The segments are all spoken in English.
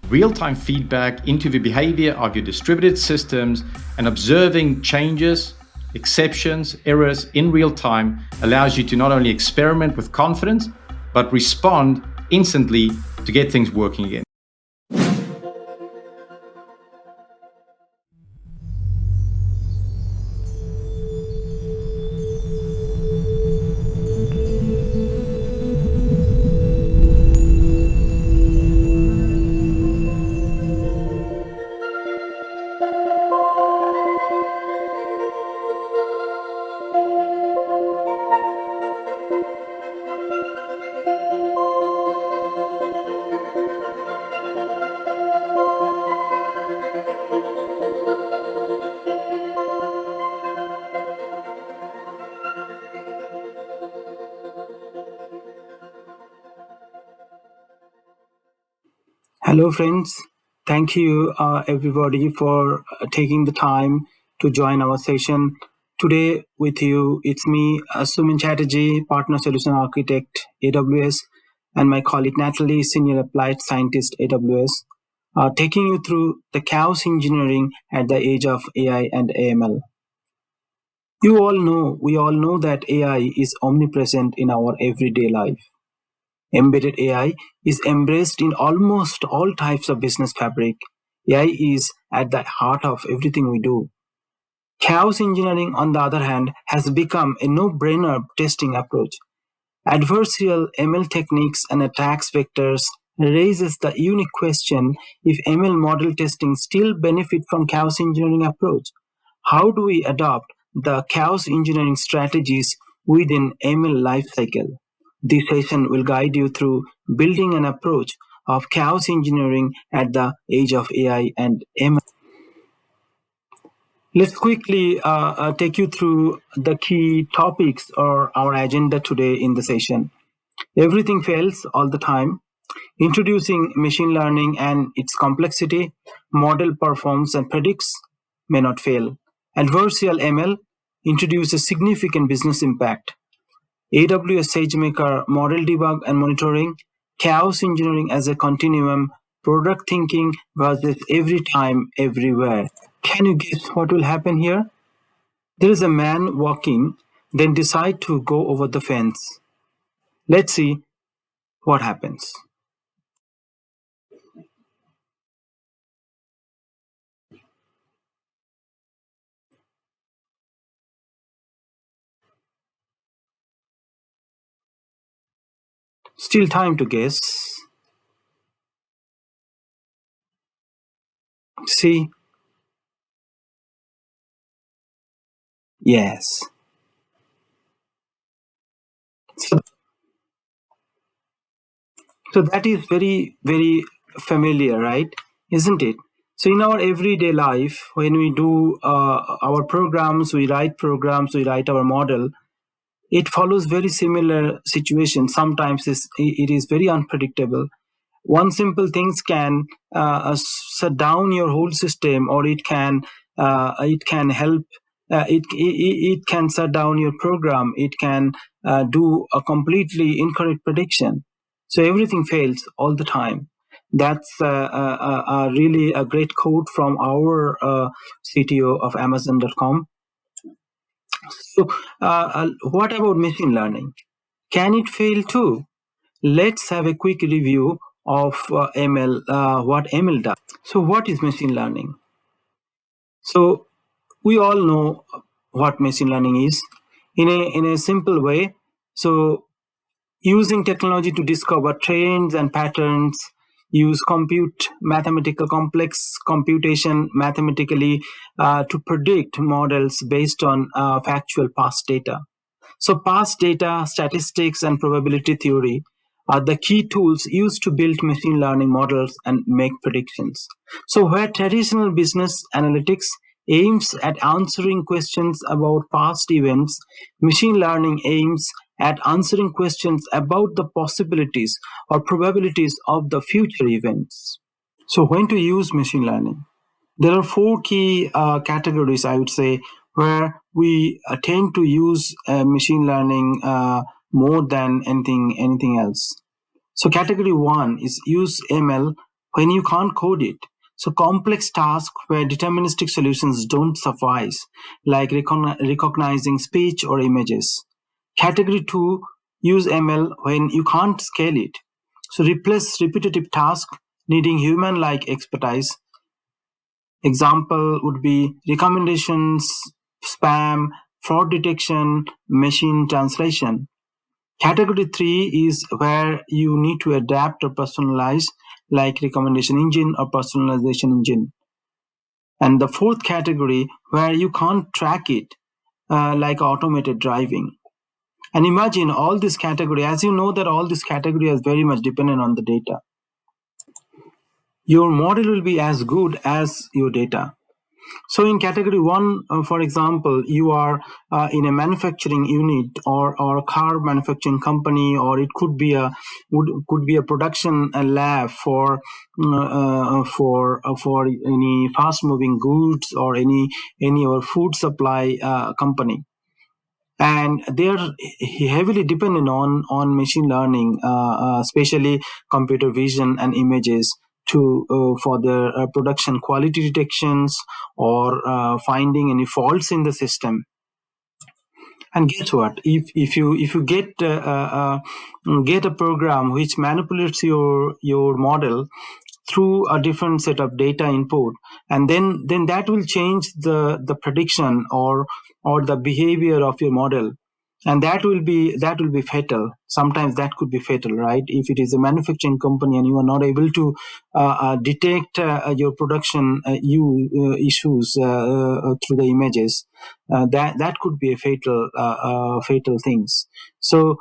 Real-time feedback into the behavior of your distributed systems and observing changes, exceptions, errors in real time allows you to not only experiment with confidence, but respond instantly to get things working again. Hello friends, thank you everybody for taking the time to join our session. Today with you, it's me, Soumen Chatterjee, Partner Solution Architect, AWS, and my colleague Nathalie, Senior Applied Scientist, AWS, taking you through the chaos engineering at the age of AI and AML. We all know that AI is omnipresent in our everyday life. Embedded AI is embraced in almost all types of business fabric. AI is at the heart of everything we do. Chaos engineering, on the other hand, has become a no-brainer testing approach. Adversarial ML techniques and attacks vectors raises the unique question if ML model testing still benefit from chaos engineering approach. How do we adopt the chaos engineering strategies within ML lifecycle? This session will guide you through building an approach of chaos engineering at the age of AI and ML. Let's quickly take you through the key topics or our agenda today in the session. Everything fails all the time. Introducing machine learning and its complexity, model performs and predicts, may not fail. Adversarial ML introduces significant business impact. AWS SageMaker, model debug and monitoring, chaos engineering as a continuum, product thinking versus every time, everywhere. Can you guess what will happen here? There is a man walking, then decide to go over the fence. Let's see what happens. Still time to guess. See? Yes. So that is very, very familiar, right? Isn't it? So in our everyday life, when we do our programs, we write our model, it follows very similar situations. Sometimes it is very unpredictable. One simple things can shut down your whole system, or it can help. It can shut down your program. It can do a completely incorrect prediction. So everything fails all the time. That's really a great quote from our CTO of Amazon.com. So what about machine learning? Can it fail too? Let's have a quick review of ML, what ML does. So what is machine learning? So we all know what machine learning is in a simple way. So using technology to discover trends and patterns, use mathematical complex computation mathematically to predict models based on factual past data. So past data, statistics, and probability theory are the key tools used to build machine learning models and make predictions. So where traditional business analytics aims at answering questions about past events, machine learning aims at answering questions about the possibilities or probabilities of the future events. So when to use machine learning? There are four key categories, I would say, where we tend to use machine learning more than anything else. So category 1 is use ML when you can't code it. So complex tasks where deterministic solutions don't suffice, like recognizing speech or images. Category 2, use ML when you can't scale it. So replace repetitive tasks needing human-like expertise. Example would be recommendations, spam, fraud detection, machine translation. Category 3 is where you need to adapt or personalize, like recommendation engine or personalization engine. And the fourth category where you can't track it, like automated driving. And imagine all this category, as you know that all this category is very much dependent on the data. Your model will be as good as your data. So in category 1, for example, you are in a manufacturing unit or a car manufacturing company, or it could be a production lab for any fast moving goods or any or food supply company. And they're heavily dependent on machine learning, especially computer vision and images to for the production quality detections or finding any faults in the system. And guess what? If you get a program which manipulates your model through a different set of data input, and then that will change the prediction or the behavior of your model, and that will be fatal. Sometimes that could be fatal, right? If it is a manufacturing company and you are not able to detect your production issues through the images, that could be a fatal things. So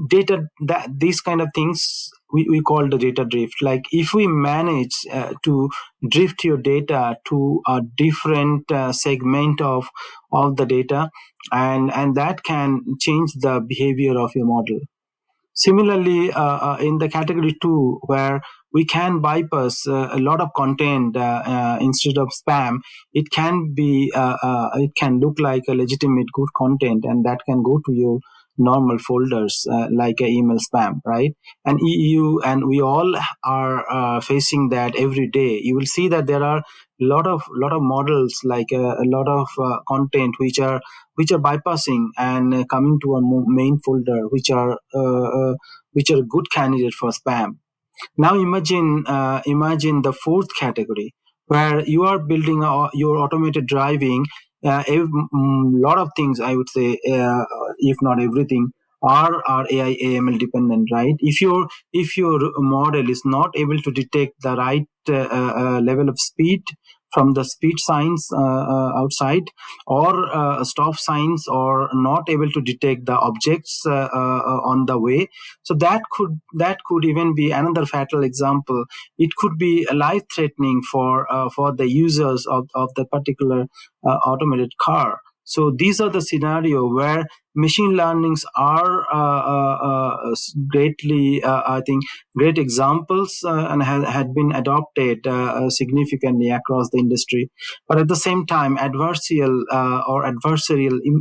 data, that these kind of things we call the data drift. Like if we manage to drift your data to a different segment of the data, and that can change the behavior of your model. Similarly, in the category 2, where we can bypass a lot of content instead of spam, it can look like a legitimate good content, and that can go to your normal folders like a email spam, right? And we all are facing that every day. You will see that there are lot of models, like a lot of content which are bypassing and coming to a main folder, which are good candidate for spam. Now imagine the fourth category, where you are building your automated driving. A lot of things, I would say, if not everything, are AI AML dependent, right? If your model is not able to detect the right level of speed from the speed signs outside, or stop signs, or not able to detect the objects on the way, so that could even be another fatal example. It could be life threatening for the users of the particular automated car. So these are the scenario where machine learnings are greatly, I think, great examples, and had been adopted significantly across the industry. But at the same time, adversarial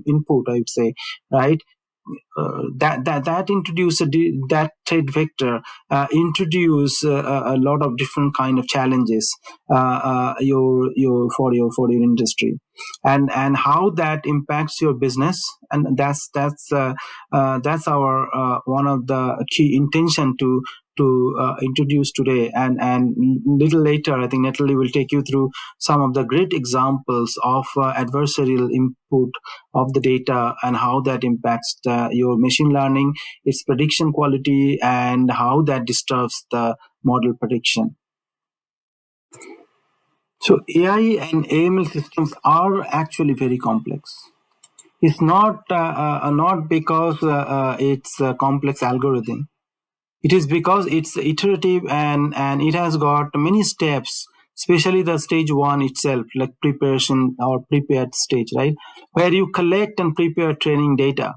input, I would say, right? That introduce that trade vector introduce a lot of different kind of challenges for your industry, and how that impacts your business. And that's our one of the key intention to introduce today. And little later, I think Nathalie will take you through some of the great examples of adversarial input of the data, and how that impacts your machine learning, its prediction quality, and how that disturbs the model prediction. So AI and AML systems are actually very complex. It's not because it's a complex algorithm. It is because it's iterative, and it has got many steps, especially the stage 1 itself, like preparation or prepared stage, right? Where you collect and prepare training data.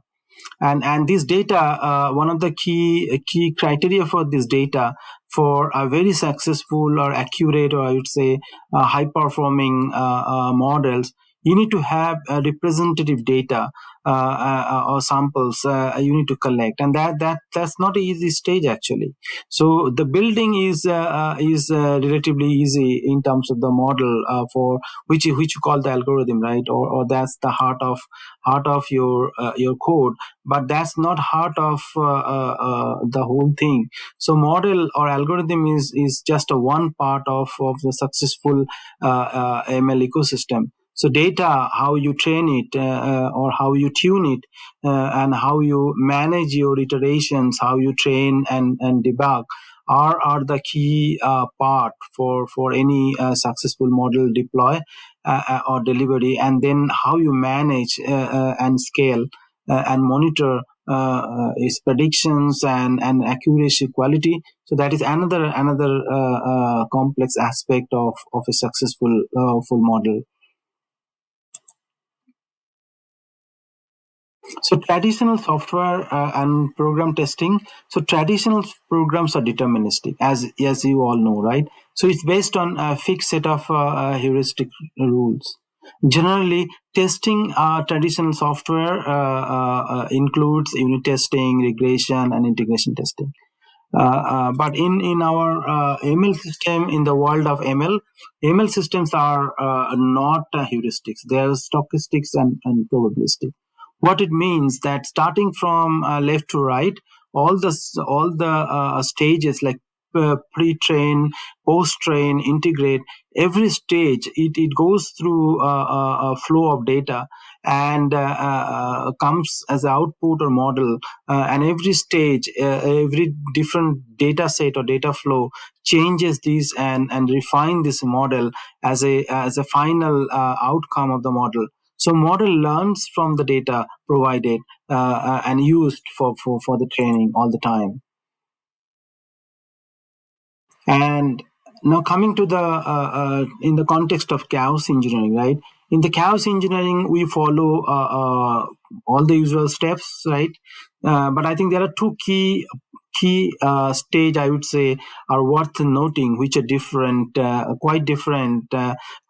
And this data, one of the key criteria for this data for a very successful or accurate, or I would say high performing models, you need to have representative data or samples you need to collect, and that's not an easy stage actually. So the building is relatively easy in terms of the model for which you call the algorithm, right? Or that's the heart of your code, but that's not heart of the whole thing. So model or algorithm is just a one part of the successful ML ecosystem. So data, how you train it or how you tune it, and how you manage your iterations, how you train and debug are the key part for any successful model deploy or delivery. And then how you manage and scale and monitor its predictions and accuracy quality. So that is another complex aspect of a successful full model. So traditional software and program testing. So traditional programs are deterministic, as you all know, right? So it's based on a fixed set of heuristic rules. Generally, testing traditional software includes unit testing, regression, and integration testing. But in our ML system, in the world of ML systems are not heuristics. They are stochastics and probabilistic. What it means that starting from left to right, all the stages like pre-train, post-train, integrate, every stage it goes through a flow of data and comes as output or model, and every stage, every different data set or data flow changes this and refine this model as a final outcome of the model. So model learns from the data provided and used for the training all the time. And now coming to the in the context of chaos engineering, right? In the chaos engineering, we follow all the usual steps, right? But I think there are two key stage, I would say, are worth noting, which are different, quite different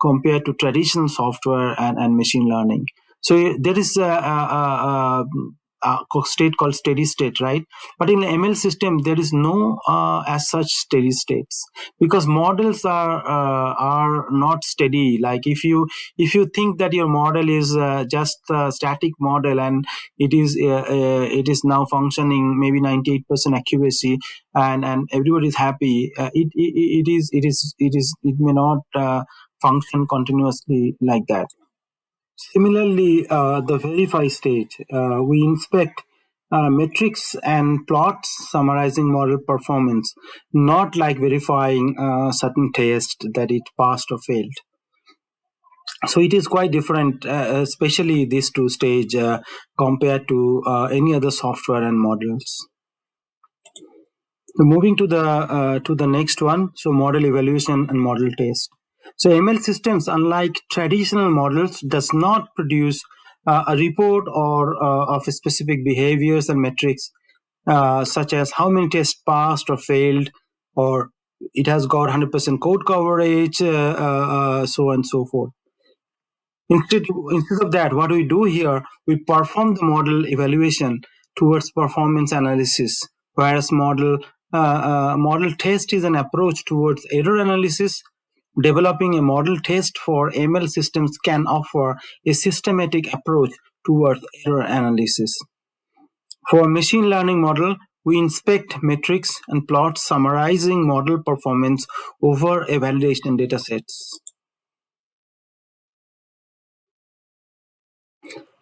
compared to traditional software and machine learning. So there is a state called steady state, right? But in ML system, there is no as such steady states, because models are not steady. Like if you think that your model is just a static model and it is now functioning maybe 98% accuracy and everybody is happy, it may not function continuously like that. Similarly, the verify stage, we inspect metrics and plots summarizing model performance, not like verifying certain test that it passed or failed. So it is quite different, especially these two stage compared to any other software and models. So moving to the next one, so model evaluation and model test. So ML systems, unlike traditional models, does not produce a report or of specific behaviors and metrics, such as how many tests passed or failed, or it has got 100% code coverage, so on and so forth. Instead of that, what we do here, we perform the model evaluation towards performance analysis, whereas model test is an approach towards error analysis. Developing a model test for ML systems can offer a systematic approach towards error analysis. For machine learning model, we inspect metrics and plots summarizing model performance over a validation datasets.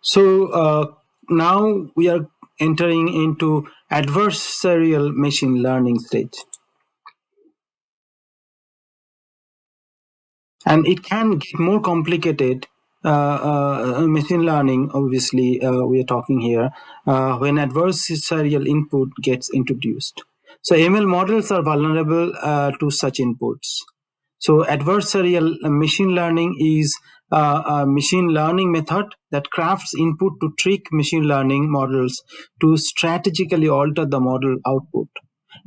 So now we are entering into adversarial machine learning stage. And it can get more complicated. Machine learning, obviously, we are talking here, when adversarial input gets introduced. So ML models are vulnerable to such inputs. So adversarial machine learning is a machine learning method that crafts input to trick machine learning models to strategically alter the model output.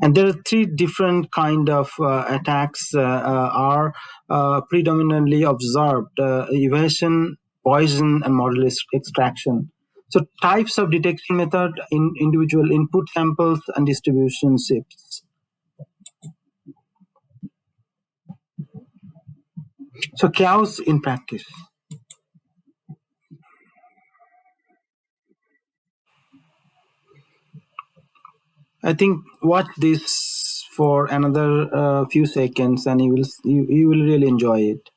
And there are three different kind of attacks are predominantly observed: evasion, Bayesian and model extraction. So types of detection method in individual input samples and distribution shifts. So chaos in practice. I think watch this for another few seconds, and you will really enjoy it.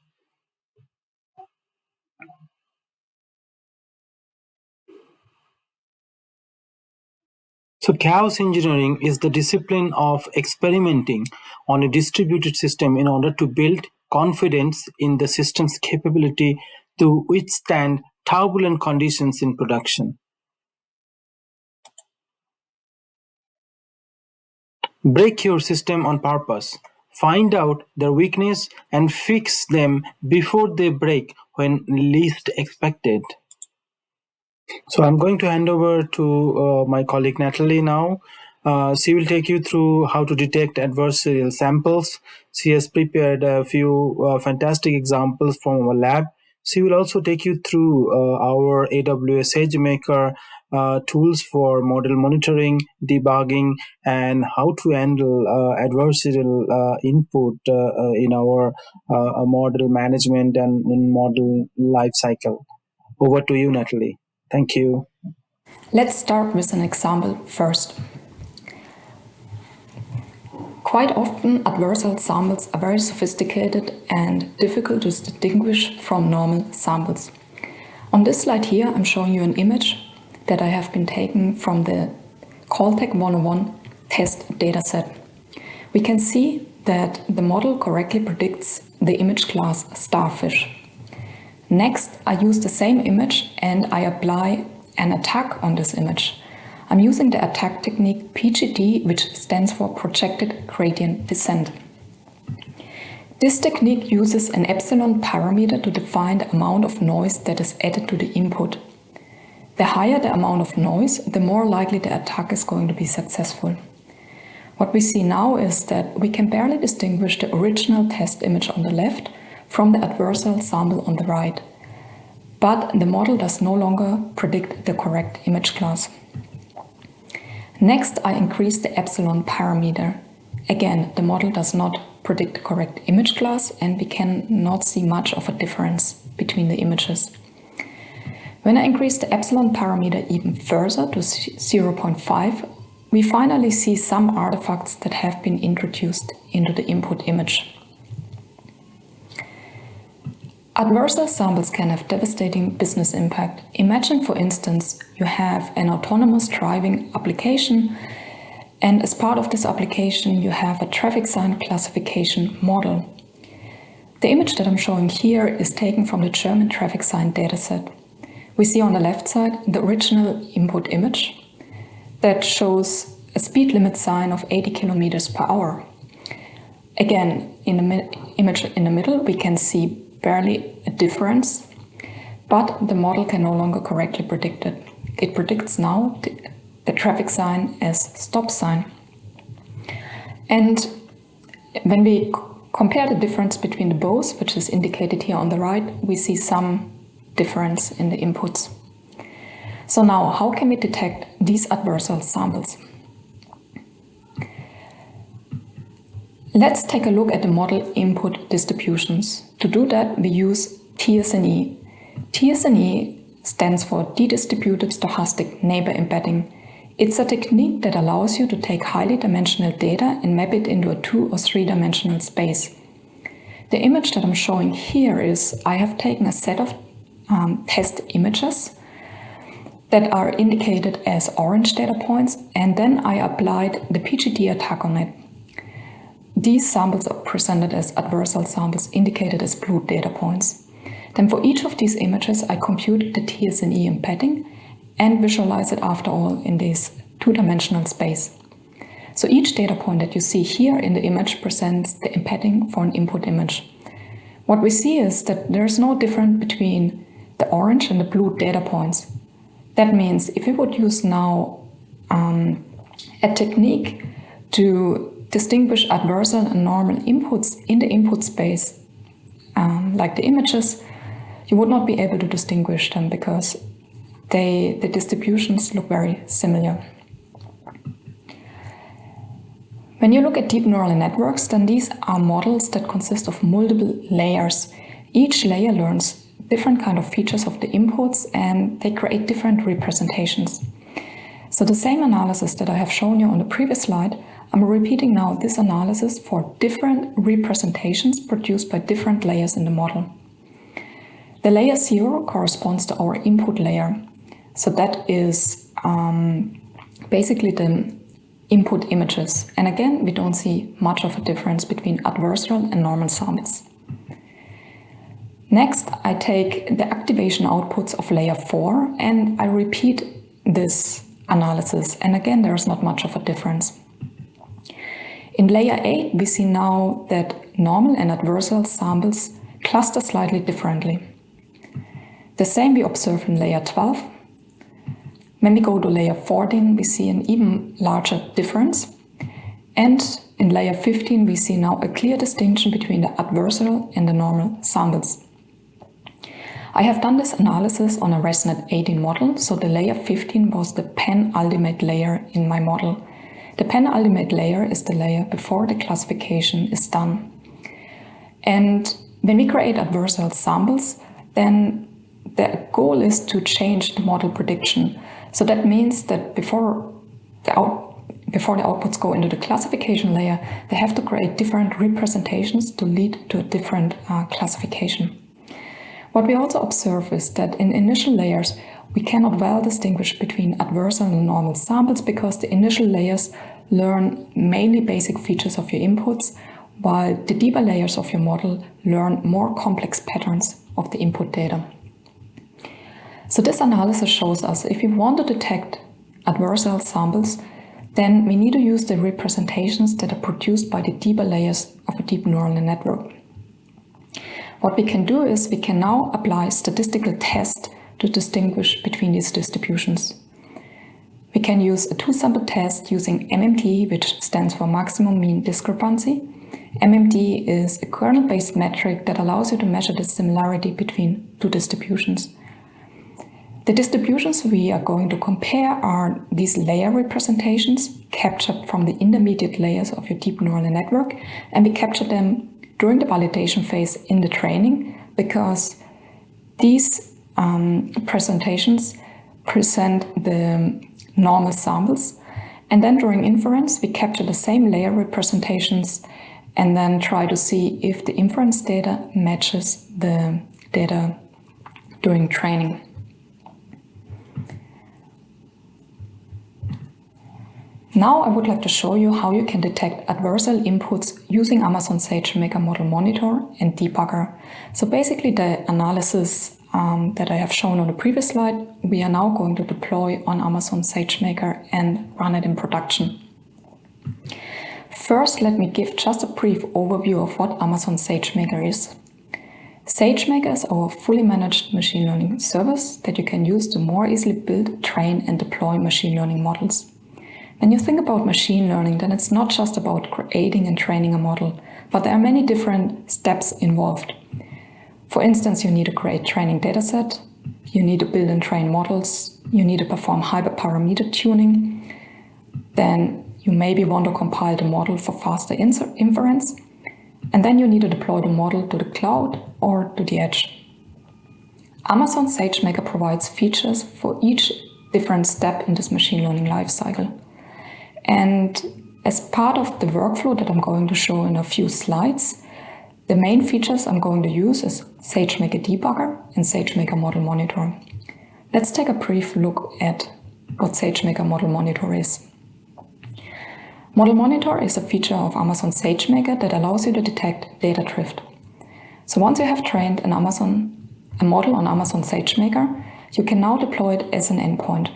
So chaos engineering is the discipline of experimenting on a distributed system in order to build confidence in the system's capability to withstand turbulent conditions in production. Break your system on purpose. Find out their weakness and fix them before they break when least expected. So I'm going to hand over to my colleague Nathalie now. She will take you through how to detect adversarial samples. She has prepared a few fantastic examples from our lab. She will also take you through our AWS SageMaker tools for model monitoring, debugging, and how to handle adversarial input in our model management and in model lifecycle. Over to you, Nathalie. Thank you. Let's start with an example first. Quite often, adversarial samples are very sophisticated and difficult to distinguish from normal samples. On this slide here, I'm showing you an image that I have been taken from the Caltech 101 test dataset. We can see that the model correctly predicts the image class starfish. Next, I use the same image and I apply an attack on this image. I'm using the attack technique PGD, which stands for Projected Gradient Descent. This technique uses an epsilon parameter to define the amount of noise that is added to the input. The higher the amount of noise, the more likely the attack is going to be successful. What we see now is that we can barely distinguish the original test image on the left from the adversarial sample on the right. But the model does no longer predict the correct image class. Next, I increase the epsilon parameter. Again, the model does not predict the correct image class and we cannot see much of a difference between the images. When I increase the epsilon parameter even further to 0.5, we finally see some artifacts that have been introduced into the input image. Adversarial samples can have devastating business impact. Imagine, for instance, you have an autonomous driving application, and as part of this application, you have a traffic sign classification model. The image that I'm showing here is taken from the German traffic sign dataset. We see on the left side the original input image that shows a speed limit sign of 80 kilometers per hour. Again, in the image in the middle, we can see barely a difference, but the model can no longer correctly predict it. It predicts now the traffic sign as stop sign. And when we compare the difference between the both, which is indicated here on the right, we see some difference in the inputs. So now, how can we detect these adversarial samples? Let's take a look at the model input distributions. To do that, we use TSNE. TSNE stands for Dedistributed Stochastic Neighbor Embedding. It's a technique that allows you to take highly dimensional data and map it into a 2- or 3-dimensional space. The image that I'm showing here is I have taken a set of test images that are indicated as orange data points, and then I applied the PGD attack on it. These samples are presented as adversarial samples indicated as blue data points. Then for each of these images, I compute the TSNE embedding and visualize it after all in this 2-dimensional space. So each data point that you see here in the image presents the embedding for an input image. What we see is that there is no difference between the orange and the blue data points. That means if we would use now a technique to distinguish adversarial and normal inputs in the input space, like the images, you would not be able to distinguish them because the distributions look very similar. When you look at deep neural networks, then these are models that consist of multiple layers. Each layer learns different kind of features of the inputs and they create different representations. So the same analysis that I have shown you on the previous slide, I'm repeating now this analysis for different representations produced by different layers in the model. The layer 0 corresponds to our input layer. So that is basically the input images. And again, we don't see much of a difference between adversarial and normal samples. Next, I take the activation outputs of layer 4 and I repeat this analysis. And again, there is not much of a difference. In layer 8, we see now that normal and adversarial samples cluster slightly differently. The same we observe in layer 12. When we go to layer 14, we see an even larger difference. And in layer 15, we see now a clear distinction between the adversarial and the normal samples. I have done this analysis on a ResNet 18 model, so the layer 15 was the penultimate layer in my model. The penultimate layer is the layer before the classification is done. And when we create adversarial samples, then the goal is to change the model prediction. So that means that before the outputs go into the classification layer, they have to create different representations to lead to a different classification. What we also observe is that in initial layers, we cannot well distinguish between adversarial and normal samples because the initial layers learn mainly basic features of your inputs, while the deeper layers of your model learn more complex patterns of the input data. So this analysis shows us if we want to detect adversarial samples, then we need to use the representations that are produced by the deeper layers of a deep neural network. What we can do is we can now apply statistical tests to distinguish between these distributions. We can use a two-sample test using MMD, which stands for maximum mean discrepancy. MMD is a kernel-based metric that allows you to measure the similarity between two distributions. The distributions we are going to compare are these layer representations captured from the intermediate layers of your deep neural network, and we capture them during the validation phase in the training because these presentations present the normal samples, and then during inference we capture the same layer representations and then try to see if the inference data matches the data during training. Now I would like to show you how you can detect adversarial inputs using Amazon SageMaker Model Monitor and Debugger. So basically the analysis that I have shown on the previous slide, we are now going to deploy on Amazon SageMaker and run it in production. First, let me give just a brief overview of what Amazon SageMaker is. SageMaker is our fully managed machine learning service that you can use to more easily build, train, and deploy machine learning models. When you think about machine learning, then it's not just about creating and training a model, but there are many different steps involved. For instance, you need to create training dataset, you need to build and train models, you need to perform hyperparameter tuning, then you maybe want to compile the model for faster inference, and then you need to deploy the model to the cloud or to the edge. Amazon SageMaker provides features for each different step in this machine learning lifecycle. And as part of the workflow that I'm going to show in a few slides, the main features I'm going to use is SageMaker Debugger and SageMaker Model Monitor. Let's take a brief look at what SageMaker Model Monitor is. Model Monitor is a feature of Amazon SageMaker that allows you to detect data drift. So once you have trained a model on Amazon SageMaker, you can now deploy it as an endpoint.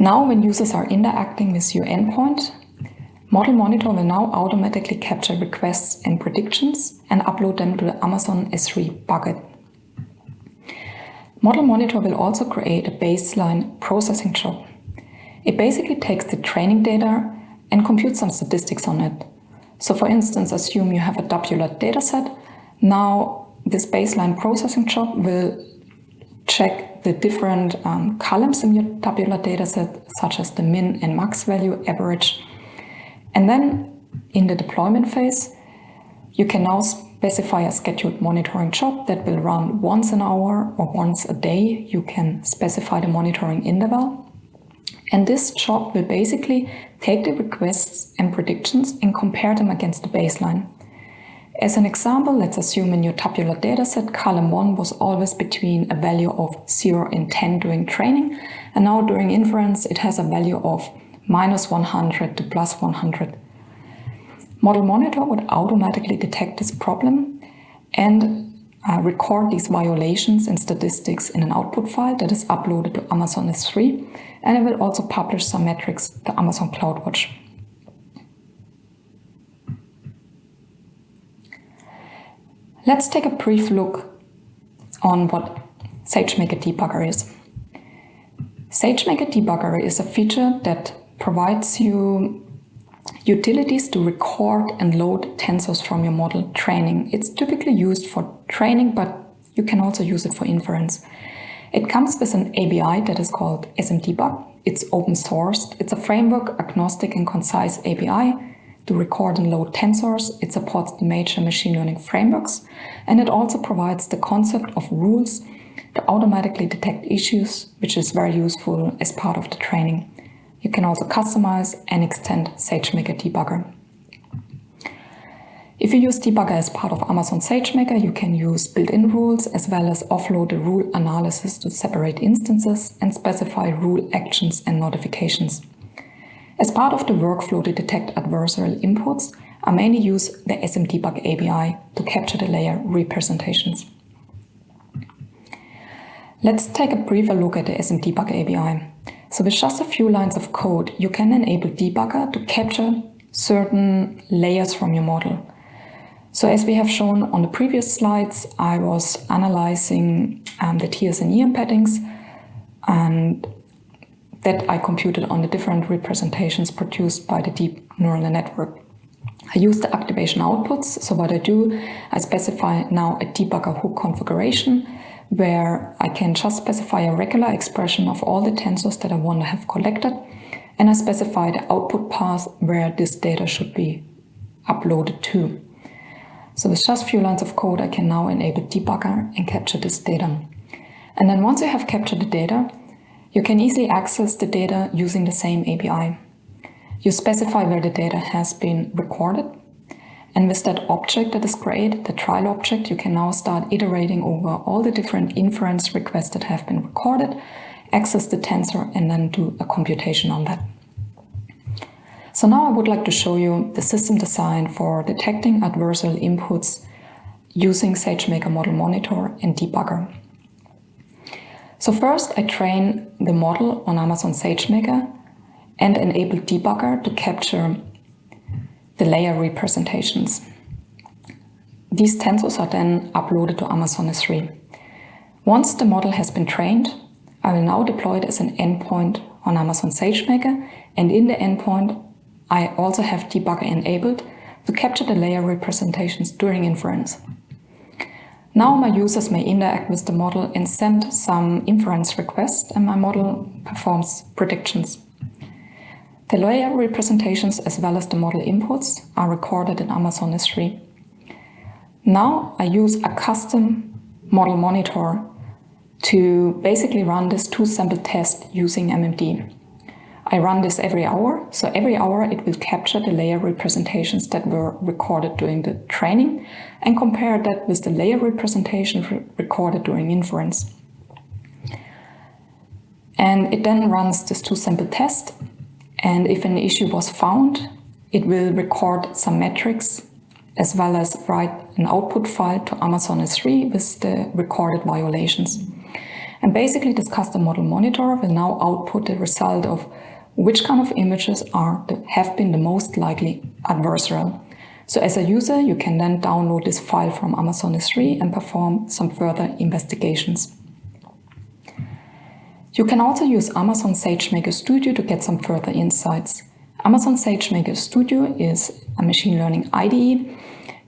Now, when users are interacting with your endpoint, Model Monitor will now automatically capture requests and predictions and upload them to the Amazon S3 bucket. Model Monitor will also create a baseline processing job. It basically takes the training data and computes some statistics on it. So for instance, assume you have a tabular dataset. Now this baseline processing job will check the different columns in your tabular dataset, such as the min and max value, average. And then in the deployment phase, you can now specify a scheduled monitoring job that will run once an hour or once a day. You can specify the monitoring interval. And this job will basically take the requests and predictions and compare them against the baseline. As an example, let's assume in your tabular dataset, column 1 was always between a value of 0 and 10 during training, and now during inference it has a value of -100 to +100. Model Monitor would automatically detect this problem and record these violations and statistics in an output file that is uploaded to Amazon S3, and it will also publish some metrics to Amazon CloudWatch. Let's take a brief look on what SageMaker Debugger is. SageMaker Debugger is a feature that provides you utilities to record and load tensors from your model training. It's typically used for training, but you can also use it for inference. It comes with an API that is called SMDebug. It's open sourced. It's a framework agnostic and concise API to record and load tensors. It supports the major machine learning frameworks, and it also provides the concept of rules to automatically detect issues, which is very useful as part of the training. You can also customize and extend SageMaker Debugger. If you use Debugger as part of Amazon SageMaker, you can use built-in rules as well as offload the rule analysis to separate instances and specify rule actions and notifications. As part of the workflow to detect adversarial inputs, I mainly use the SMDebug API to capture the layer representations. Let's take a briefer look at the SMDebug API. So with just a few lines of code, you can enable Debugger to capture certain layers from your model. So as we have shown on the previous slides, I was analyzing the TSNE embeddings, and that I computed on the different representations produced by the deep neural network. I use the activation outputs. So what I do, I specify now a debugger hook configuration where I can just specify a regular expression of all the tensors that I want to have collected, and I specify the output path where this data should be uploaded to. So with just a few lines of code, I can now enable debugger and capture this data. And then once you have captured the data, you can easily access the data using the same API. You specify where the data has been recorded, and with that object that is created, the trial object, you can now start iterating over all the different inference requests that have been recorded, access the tensor, and then do a computation on that. So now I would like to show you the system design for detecting adversarial inputs using SageMaker Model Monitor and Debugger. So first, I train the model on Amazon SageMaker and enable Debugger to capture the layer representations. These tensors are then uploaded to Amazon S3. Once the model has been trained, I will now deploy it as an endpoint on Amazon SageMaker, and in the endpoint, I also have Debugger enabled to capture the layer representations during inference. Now my users may interact with the model and send some inference requests, and my model performs predictions. The layer representations as well as the model inputs are recorded in Amazon S3. Now I use a custom model monitor to basically run this two-sample test using MMD. I run this every hour, so every hour it will capture the layer representations that were recorded during the training and compare that with the layer representation recorded during inference. And it then runs this two-sample test, and if an issue was found, it will record some metrics as well as write an output file to Amazon S3 with the recorded violations. And basically this custom model monitor will now output the result of which kind of images have been the most likely adversarial. So as a user, you can then download this file from Amazon S3 and perform some further investigations. You can also use Amazon SageMaker Studio to get some further insights. Amazon SageMaker Studio is a machine learning IDE,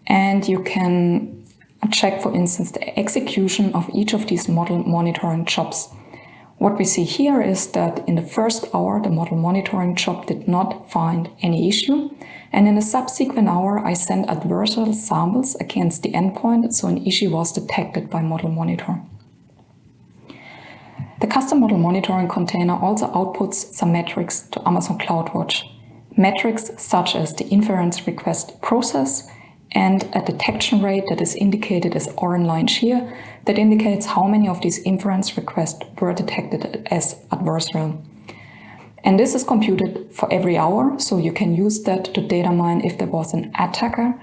and you can check, for instance, the execution of each of these model monitoring jobs. What we see here is that in the first hour, the model monitoring job did not find any issue. And in a subsequent hour, I sent adversarial samples against the endpoint, so an issue was detected by model monitor. The custom model monitoring container also outputs some metrics to Amazon CloudWatch. Metrics such as the inference request process and a detection rate that is indicated as orange line here, that indicates how many of these inference requests were detected as adversarial. And this is computed for every hour, so you can use that to data mine if there was an attacker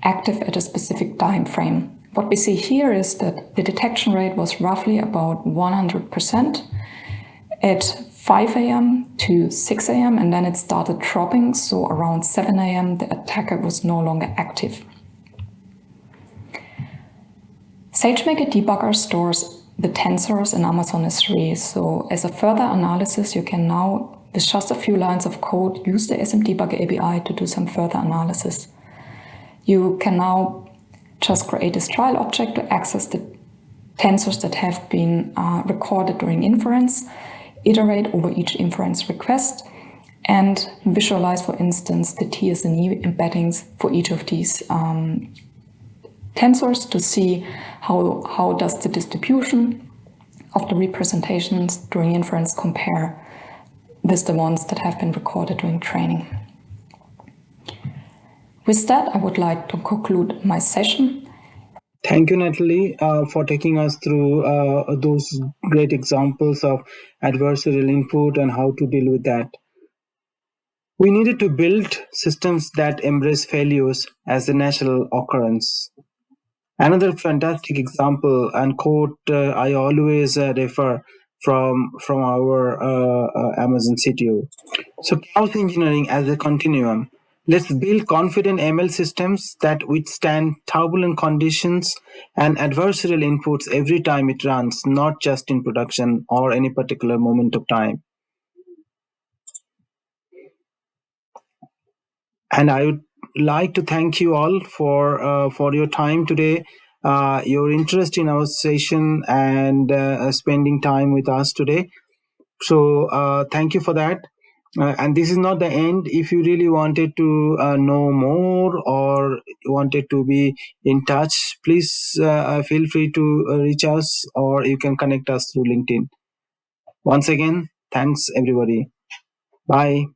active at a specific time frame. What we see here is that the detection rate was roughly about 100% at 5 a.m. to 6 a.m. and then it started dropping, so around 7 a.m. the attacker was no longer active. SageMaker Debugger stores the tensors in Amazon S3, so as a further analysis you can now, with just a few lines of code, use the SMDebugger API to do some further analysis. You can now just create this trial object to access the tensors that have been recorded during inference, iterate over each inference request, and visualize, for instance, the TSNE embeddings for each of these tensors to see how does the distribution of the representations during inference compare with the ones that have been recorded during training. With that, I would like to conclude my session. Thank you, Nathalie, for taking us through those great examples of adversarial input and how to deal with that. We needed to build systems that embrace failures as a natural occurrence. Another fantastic example and quote I always refer from our Amazon CTO. So chaos engineering as a continuum. Let's build confident ML systems that withstand turbulent conditions and adversarial inputs every time it runs, not just in production or any particular moment of time. And I would like to thank you all for your time today, your interest in our session, and spending time with us today. So thank you for that. And this is not the end. If you really wanted to know more or wanted to be in touch, please feel free to reach us, or you can connect us through LinkedIn. Once again, thanks everybody. Bye.